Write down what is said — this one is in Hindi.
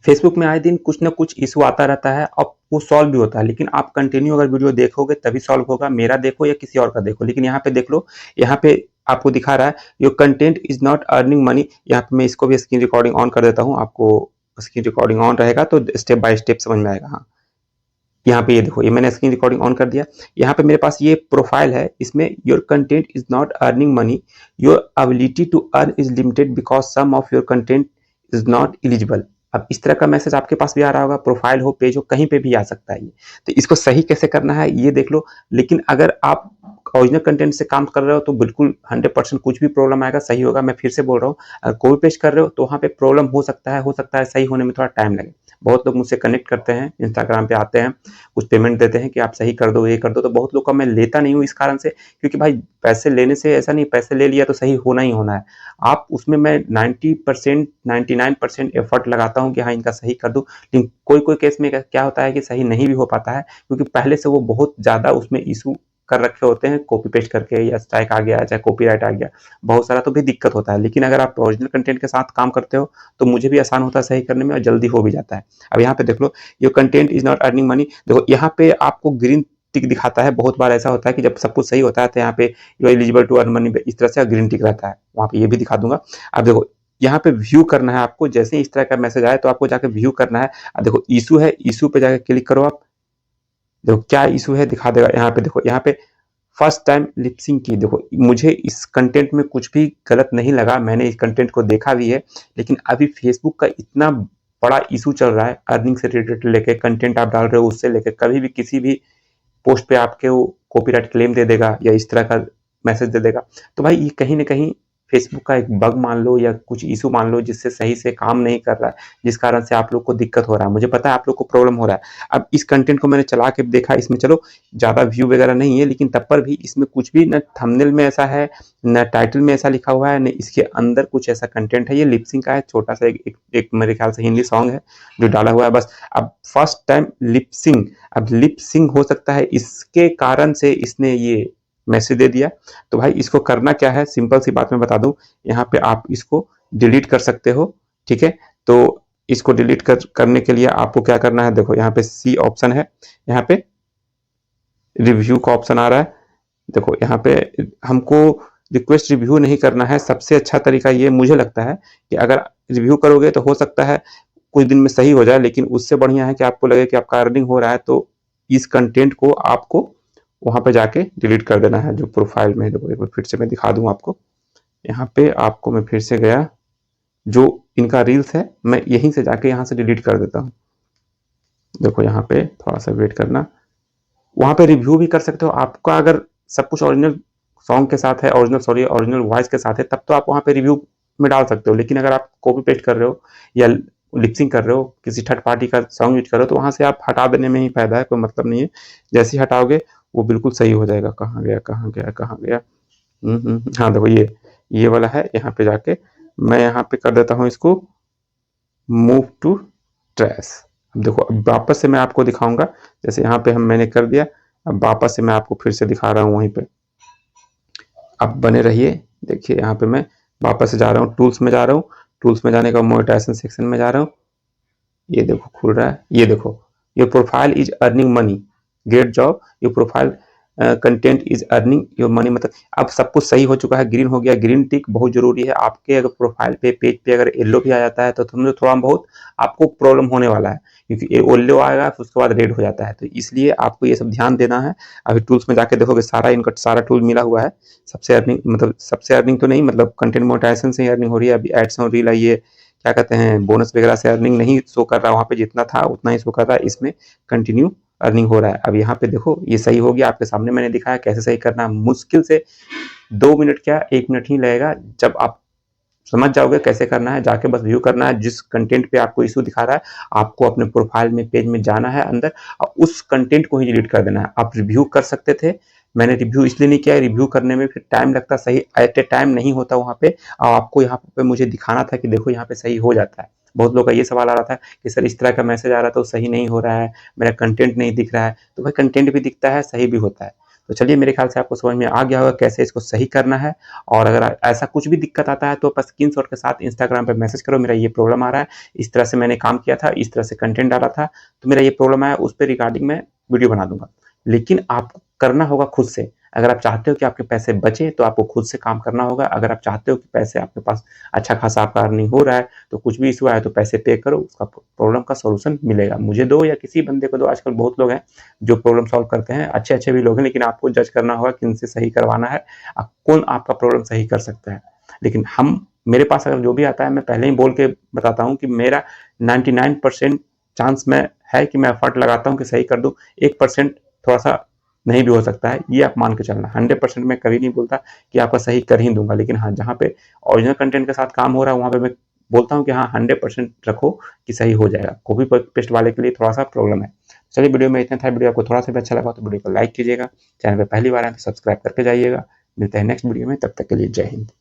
फेसबुक में आए दिन कुछ ना कुछ इशू आता रहता है और वो सॉल्व भी होता है, लेकिन आप कंटिन्यू अगर वीडियो देखोगे तभी सॉल्व होगा। मेरा देखो या किसी और का देखो, लेकिन यहाँ पे देख लो, यहाँ पे आपको दिखा रहा है your content is not earning money. यहाँ पे मैं इसको भी स्क्रीन रिकॉर्डिंग ऑन कर देता हूँ, आपको स्क्रीन रिकॉर्डिंग ऑन रहेगा तो स्टेप बाय स्टेप समझ में आएगा। हाँ, यहाँ पे ये देखो, ये मैंने स्क्रीन रिकॉर्डिंग ऑन कर दिया। यहाँ पे मेरे पास ये प्रोफाइल है, इसमें your content is not earning money, your ability to earn is limited because some of your content is not eligible. अब इस तरह का मैसेज आपके पास भी आ रहा होगा, प्रोफाइल हो, पेज हो, कहीं पे भी आ सकता है ये। तो इसको सही कैसे करना है ये देख लो। लेकिन अगर आप ओरिजिनल कंटेंट से काम कर रहे हो तो बिल्कुल 100% कुछ भी प्रॉब्लम आएगा सही होगा। मैं फिर से बोल रहा हूँ, अगर कॉपी पेस्ट कर रहे हो तो वहाँ पे प्रॉब्लम हो सकता है सही होने में थोड़ा टाइम लगे। बहुत लोग मुझसे कनेक्ट करते हैं, इंस्टाग्राम पे आते हैं, कुछ पेमेंट देते हैं कि आप सही कर दो, ये कर दो, तो बहुत लोग का मैं लेता नहीं हूँ इस कारण से, क्योंकि भाई पैसे लेने से ऐसा नहीं, पैसे ले लिया तो सही होना ही होना है। आप उसमें मैं 90% 99% एफर्ट लगाता हूँ कि हाँ इनका सही कर दूं, लेकिन कोई कोई केस में क्या होता है कि सही नहीं भी हो पाता है, क्योंकि पहले से वो बहुत ज़्यादा उसमें इशू कर रखे होते हैं, कॉपी पेस्ट करके, या स्ट्राइक आ गया, चाहे कॉपीराइट आ गया, बहुत सारा तो भी दिक्कत होता है। लेकिन अगर आप ओरिजिनल कंटेंट के साथ काम करते हो तो मुझे भी आसान होता है सही करने में और जल्दी हो भी जाता है। अब यहाँ पे देख लो, your content is not earning money, देखो यहाँ पे आपको ग्रीन टिक दिखाता है। बहुत बार ऐसा होता है कि जब सब कुछ सही होता है तो यहाँ पे you eligible to earn money इस तरह से ग्रीन टिक रहता है, वहाँ पे ये भी दिखा दूंगा। अब देखो यहाँ पे व्यू करना है आपको, जैसे ही इस तरह का मैसेज आए तो आपको जाके व्यू करना है। अब देखो इशू है, इशू पे जाके क्लिक करो आप, देखो क्या इशू है दिखा देगा। यहाँ पे देखो, यहाँ पे फर्स्ट टाइम लिपसिंग की, देखो मुझे इस कंटेंट में कुछ भी गलत नहीं लगा, मैंने इस कंटेंट को देखा भी है, लेकिन अभी फेसबुक का इतना बड़ा इशू चल रहा है अर्निंग से रिलेटेड लेके, कंटेंट आप डाल रहे हो उससे लेके, कभी भी किसी भी पोस्ट पे आपके वो कॉपीराइट क्लेम दे देगा या इस तरह का मैसेज दे देगा। तो भाई ये कहीं ना कहीं फेसबुक का एक बग मान लो या कुछ इशू मान लो, जिससे सही से काम नहीं कर रहा है, जिस कारण से आप लोग को दिक्कत हो रहा है। मुझे पता है आप लोग को प्रॉब्लम हो रहा है। अब इस कंटेंट को मैंने चला के देखा, इसमें चलो ज़्यादा व्यू वगैरह नहीं है, लेकिन तब पर भी इसमें कुछ भी न थंबनेल में ऐसा है, न टाइटल में ऐसा लिखा हुआ है, न इसके अंदर कुछ ऐसा कंटेंट है। ये लिपसिंग का है, छोटा सा एक मेरे ख्याल से हिंदी सॉन्ग है जो डाला हुआ है बस। अब फर्स्ट टाइम लिपसिंग, अब लिप सिंक हो सकता है, इसके कारण से इसने ये मैसेज दे दिया। तो भाई इसको करना क्या है, सिंपल सी बात मैं बता दूं, यहाँ पे आप इसको डिलीट कर सकते हो, ठीक है। तो इसको डिलीट करने के लिए आपको क्या करना है, देखो यहाँ पे सी ऑप्शन है, यहाँ पे रिव्यू का ऑप्शन आ रहा है। देखो यहाँ पे हमको रिक्वेस्ट रिव्यू नहीं करना है। सबसे अच्छा तरीका ये मुझे लगता है कि अगर रिव्यू करोगे तो हो सकता है कुछ दिन में सही हो जाए, लेकिन उससे बढ़िया है कि आपको लगे कि आपका अर्निंग हो रहा है तो इस कंटेंट को आपको वहां पे जाके डिलीट कर देना है। जो प्रोफाइल में देखो, एक बार फिर से मैं दिखा दूं आपको, यहाँ पे आपको मैं फिर से गया, जो इनका रील्स है मैं यहीं से जाके यहाँ से डिलीट कर देता हूँ। देखो यहाँ पे थोड़ा सा वेट करना, वहां पे रिव्यू भी कर सकते हो। आपका अगर सब कुछ ओरिजिनल सॉन्ग के साथ है, ओरिजिनल वॉइस के साथ है, तब तो आप वहां पे रिव्यू में डाल सकते हो। लेकिन अगर आप कॉपी पेस्ट कर रहे हो या लिपसिंग कर रहे हो, किसी थर्ड पार्टी का सॉन्ग यूज कर रहे हो, तो वहां से आप हटा देने में ही फायदा है, कोई मतलब नहीं है। जैसे ही हटाओगे वो बिल्कुल सही हो जाएगा। कहाँ गया कहाँ गया कहाँ गया, हाँ देखो ये वाला है। यहाँ पे जाके मैं यहाँ पे कर देता हूँ इसको मूव टू ट्रैश। अब देखो, अब वापस से मैं आपको दिखाऊंगा, जैसे यहाँ पे मैंने कर दिया, अब वापस से मैं आपको फिर से दिखा रहा हूँ वहीं पे। अब बने रहिए, देखिए यहाँ पे मैं वापस से जा रहा हूँ, टूल्स में जा रहा हूँ, टूल्स में जाने का मोनेटाइजेशन सेक्शन में जा रहा हूँ। ये देखो खुल रहा है, ये देखो your profile is earning money, great job, your profile content is earning your money. मतलब अब सब कुछ सही हो चुका है, ग्रीन हो गया। ग्रीन टिक बहुत जरूरी है। आपके अगर प्रोफाइल पे, पेज पे अगर येलो भी आ जाता है तो समझो थोड़ा बहुत आपको प्रॉब्लम होने वाला है, क्योंकि येलो आएगा फिर उसके बाद रेड हो जाता है। तो इसलिए आपको ये सब ध्यान देना है। अभी टूल्स में जाके देखोगे सारा इनका सारा टूल मिला हुआ है। सबसे अर्निंग, मतलब सबसे अर्निंग तो नहीं, मतलब कंटेंट मोनेटाइजेशन से ही अर्निंग हो रही है। अभी एड्स और रील आई है, क्या कहते हैं, बोनस वगैरह से अर्निंग नहीं शो कर रहा, वहाँ पे जितना था उतना ही शो कर रहा है, इसमें कंटिन्यू अर्निंग हो रहा है। अब यहाँ पे देखो ये सही हो गया, आपके सामने मैंने दिखाया कैसे सही करना। मुश्किल से 2 मिनट क्या 1 मिनट ही लगेगा, जब आप समझ जाओगे कैसे करना है। जाके बस व्यू करना है, जिस कंटेंट पे आपको इशू दिखा रहा है आपको अपने प्रोफाइल में, पेज में जाना है अंदर, और उस कंटेंट को ही डिलीट कर देना है। आप रिव्यू कर सकते थे, मैंने रिव्यू इसलिए नहीं किया, रिव्यू करने में फिर टाइम लगता, सही एट ए टाइम नहीं होता वहाँ पे, और आपको यहाँ पे मुझे दिखाना था कि देखो यहाँ पे सही हो जाता है। बहुत लोग का ये सवाल आ रहा था कि सर इस तरह का मैसेज आ रहा था, तो सही नहीं हो रहा है, मेरा कंटेंट नहीं दिख रहा है। तो भाई कंटेंट भी दिखता है, सही भी होता है। तो चलिए, मेरे ख्याल से आपको समझ में आ गया होगा कैसे इसको सही करना है। और अगर ऐसा कुछ भी दिक्कत आता है तो आप स्क्रीनशॉट के साथ इंस्टाग्राम पे मैसेज करो, मेरा ये प्रॉब्लम आ रहा है, इस तरह से मैंने काम किया था, इस तरह से कंटेंट डाला था, तो मेरा ये प्रॉब्लम आया, उस पर रिगार्डिंग मैं वीडियो बना दूंगा। लेकिन आपको करना होगा खुद से। अगर आप चाहते हो कि आपके पैसे बचे तो आपको खुद से काम करना होगा। अगर आप चाहते हो कि पैसे आपके पास अच्छा खासा आपका अर्निंग हो रहा है, तो कुछ भी इशू आए तो पैसे पे करो, उसका प्रॉब्लम का सॉल्यूशन मिलेगा। मुझे दो या किसी बंदे को दो, आजकल बहुत लोग हैं जो प्रॉब्लम सॉल्व करते हैं, अच्छे अच्छे भी लोग हैं, लेकिन आपको जज करना होगा कि इनसे सही करवाना है, कौन आपका प्रॉब्लम सही कर सकता है। लेकिन मेरे पास अगर जो भी आता है, मैं पहले ही बोल के बताता हूँ कि मेरा 99% चांस में है कि मैं एफर्ट लगाता हूँ कि सही कर दूं। 1% थोड़ा सा नहीं भी हो सकता है, ये आप मान के चलना। 100% मैं कभी नहीं बोलता कि आपका सही कर ही दूंगा, लेकिन हाँ, जहाँ पे ओरिजिनल कंटेंट के साथ काम हो रहा है वहां पे मैं बोलता हूँ कि हाँ 100% रखो कि सही हो जाएगा। कॉपी पेस्ट वाले के लिए थोड़ा सा प्रॉब्लम है। चलिए, वीडियो में इतना था। वीडियो आपको थोड़ा सा भी अच्छा लगा तो वीडियो को लाइक कीजिएगा, चैनल पर पहली बार आए तो सब्सक्राइब करके जाइएगा। मिलते हैं नेक्स्ट वीडियो में, तब तक के लिए जय हिंद।